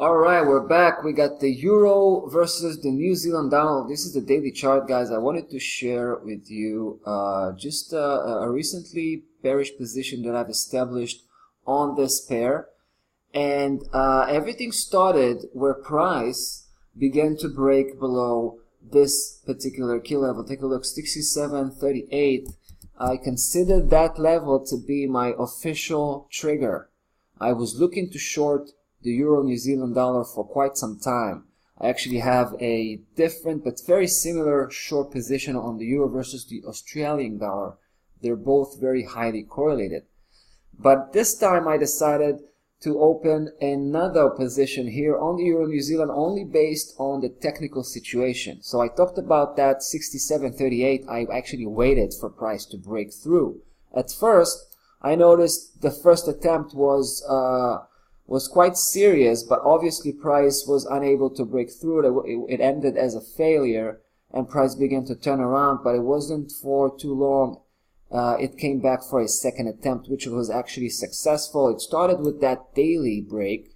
Alright, we're back. We got the Euro versus the New Zealand dollar. This is the daily chart, guys. I wanted to share with you just a recently bearish position that I've established on this pair. And everything started where price began to break below this particular key level. Take a look, 67.38. I consider that level to be my official trigger. I was looking to short the Euro New Zealand dollar for quite some time. I actually have a different but very similar short position on the Euro versus the Australian dollar. They're both very highly correlated. But this time I decided to open another position here on the Euro New Zealand only based on the technical situation. So I talked about that 67.38. I actually waited for price to break through. At first, I noticed the first attempt was quite serious, but obviously price was unable to break through. It ended as a failure and price began to turn around, but it wasn't for too long. It came back for a second attempt, which was actually successful. It started with that daily break.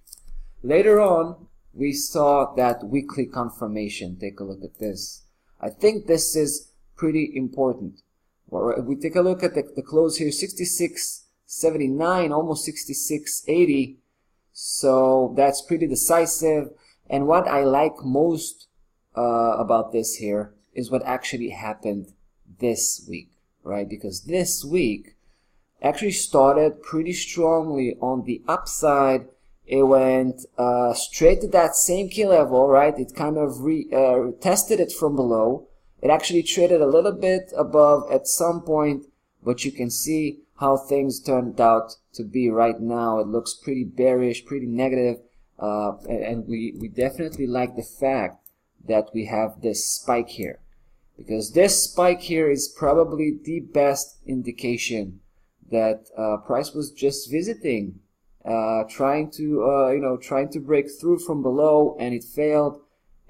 Later on, we saw that weekly confirmation. Take a look at this. I think this is pretty important. We take a look at the close here, 66.79, almost 66.80. So that's pretty decisive. And what I like most about this here is what actually happened this week, right? Because this week actually started pretty strongly on the upside. It went straight to that same key level, right? It kind of tested it from below. It actually traded a little bit above at some point, but you can see how things turned out to be right now. It looks pretty bearish, pretty negative, and we definitely like the fact that we have this spike here, because this spike here is probably the best indication that price was just visiting, trying to break through from below, and it failed,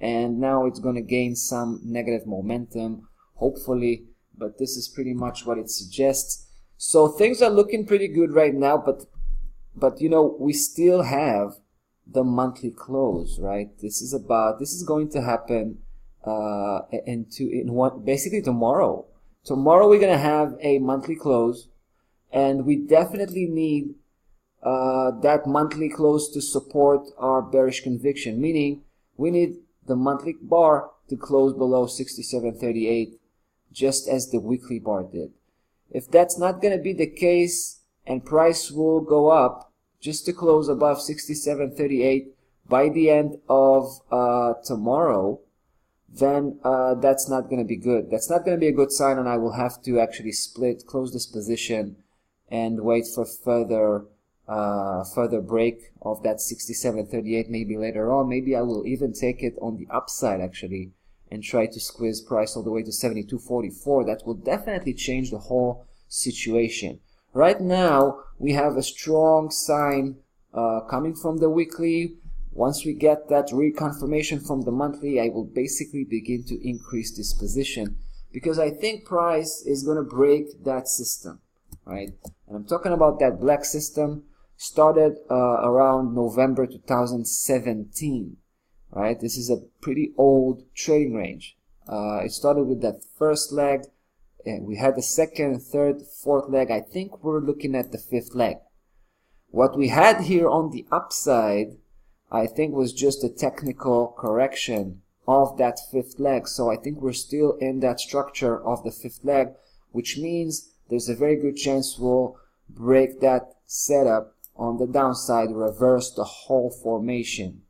and now it's going to gain some negative momentum, hopefully, but this is pretty much what it suggests. So things are looking pretty good right now, but you know, we still have the monthly close, right? This is going to happen basically tomorrow. Tomorrow we're gonna have a monthly close, and we definitely need that monthly close to support our bearish conviction, meaning we need the monthly bar to close below 67.38, just as the weekly bar did. If that's not going to be the case and price will go up just to close above 67.38 by the end of tomorrow, then that's not going to be good. That's not going to be a good sign, and I will have to actually close this position and wait for further break of that 67.38 maybe later on. Maybe I will even take it on the upside actually and try to squeeze price all the way to 72.44. That will definitely change the whole situation. Right now, we have a strong sign coming from the weekly. Once we get that reconfirmation from the monthly, I will basically begin to increase this position, because I think price is going to break that system, right? And I'm talking about that black system. Started around November 2017. Right, this is a pretty old trading range. It started with that first leg, and we had the second, third, fourth leg. I think we're looking at the fifth leg. What we had here on the upside, I think, was just a technical correction of that fifth leg. So I think we're still in that structure of the fifth leg, which means there's a very good chance we'll break that setup on the downside, reverse the whole formation.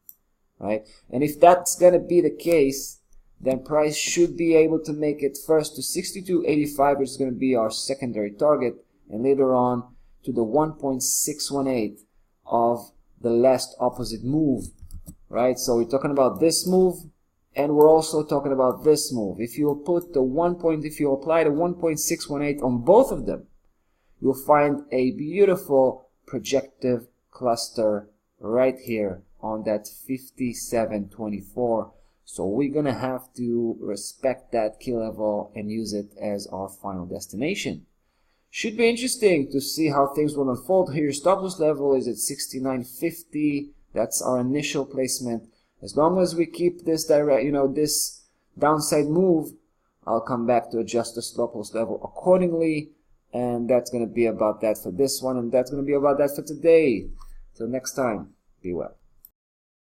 Right, and if that's gonna be the case, then price should be able to make it first to 62.85, which is gonna be our secondary target, and later on to the 1.618 of the last opposite move. Right, so we're talking about this move, and we're also talking about this move. If you apply the 1.618 on both of them, you'll find a beautiful projective cluster right here on that 57.24. So we're gonna have to respect that key level and use it as our final destination. Should be interesting to see how things will unfold here. Stop loss level is at 69.50. That's our initial placement. As long as we keep this this downside move, I'll come back to adjust the stop loss level accordingly. And that's going to be about that for this one, and that's going to be about that for today. Till next time, be well.